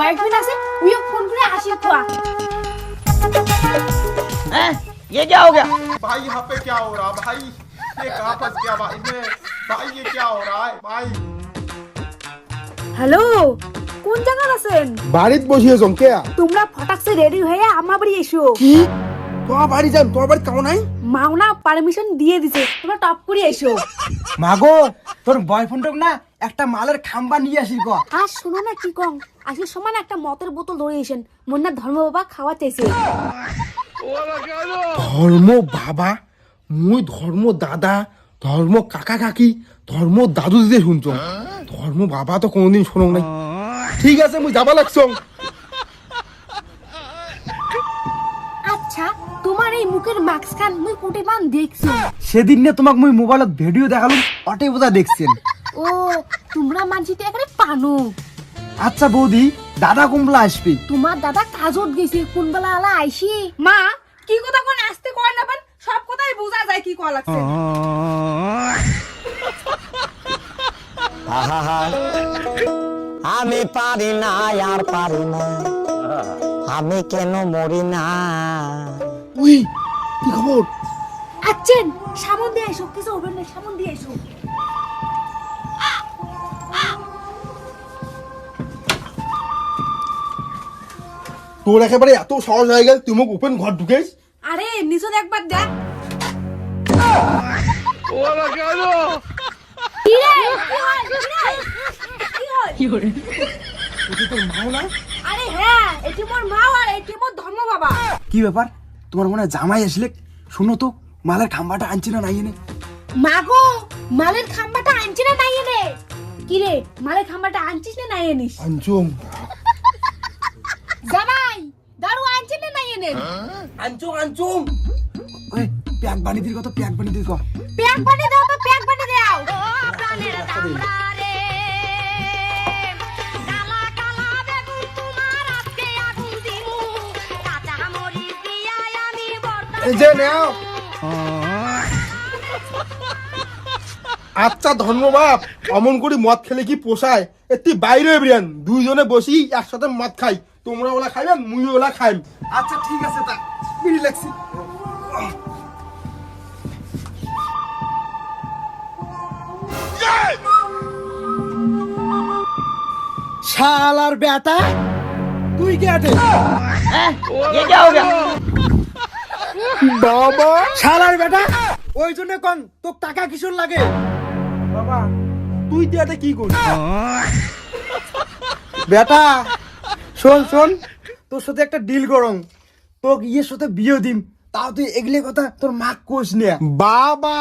Boyfriend আছে উইও phone করে আসি তো हैं ये क्या हो गया? भाई यहाँ पे क्या हो रहा भाई ये कहाँ फंस गया भाई मैं भाई ये क्या हो रहा है भाई হ্যালো কোন জায়গায় আছেন বাড়িতে বসিয়ে জমকে তোমরা ফটাকসে রেডি হয়ে আমার বাড়ি এসো কি তোর বাড়ি যান তোর বাড়ি কেমন নাই মাওনা পারমিশন দিয়ে দিছে তোমরা টপ করে এসো মাগো তোর বয়ফ্রেন্ডক না একটা মালের খাম্বা নিয়ে আসি ক আর শোনো না কি কম আজকে সমান একটা মতের বোতল ধরে এসেন মোর না ধর্ম বাবা খাওয়া চাইছে ধর্ম বাবা মুই ধর্ম দাদা ধর্ম কাকা কাকি ধর্ম দাদু দিদি শুনছ ধর্ম বাবা তো কোনোদিন শোনো নাই ঠিক আছে মুই যাবা লাগছো আচ্ছা তোমার এই মুখের মাস্ক খান মুই কোটে মান দেখছি সেদিন নে তোমাক মুই মোবাইলত ভিডিও দেখালুম অটে বোঝা দেখছেন ও তোমরা মানছিতে এখানে পানো আচ্ছা বৌদি দাদা কুমলা আসবে তোমার দাদা কাজত গেছে কোন বেলা আলা আইসি মা কি কথা কোন আসতে কয় না পান সব কথাই বোঝা যায় কি কয় লাগছে আমি পারি না আর পারি না আমি কেন মরি না উই কি খবর আচ্ছেন সামন দিয়ে এসো কিছু হবে না সামন দিয়ে এসো তোর একেবারে এত সহজ হয়ে গেল তুই মোক ওপেন ঘর ঢুকেছ আরে নিচে একবার দেখ কি রে? কি হয়? তুই তোর মাও না আরে হ্যাঁ এটি মোর মা আর এটি মোর ধর্ম বাবা কি ব্যাপার তোমার মনে হয় জামাই আসলে শুনো তো মালের খাম্বাটা আনছি না নাই এনে মাগো মালের খাম্বাটা আনছি না নাই এনে কি রে মালের খাম্বাটা আনছিস না নাই এনিস আনচুম জামাই দারু আনছিস না নাই এনে আনচুম আনচুম ওই প্যাক বানি দির কত প্যাক বানি দির ক প্যাক বানি দাও তো প্যাক বানি দাও প্রাণের দামড়া রে কালা কালা বেগুন তোমার আজকে আগুন দিমু কাঁচা মরিচ দিয়া আমি বর্তা এই যে নাও আচ্ছা ধন্যবাদ অমন করে মদ খেলে কি পোষায় তুই বাইরে বেরিয়ান দুইজনে বসি একসাথে মদ খাই তোমরা ওলা খাইবেন মুই ওলা খাইম আচ্ছা ঠিক আছে তা বিড়ি লাগছি শালার বেটা তুই কে আটে हैं ये क्या हो गया? বাবা শালার বেটা ওই জন্য কোন তোর টাকা কিশোর লাগে বাবা তুই দিয়াতে কি করছিস বেটা শোন শোন তোর সাথে একটা ডিল করং তোকে ইয়ের সাথে বিয়ে দিম তাও তুই এগুলি কথা তোর মা কোষ নে বাবা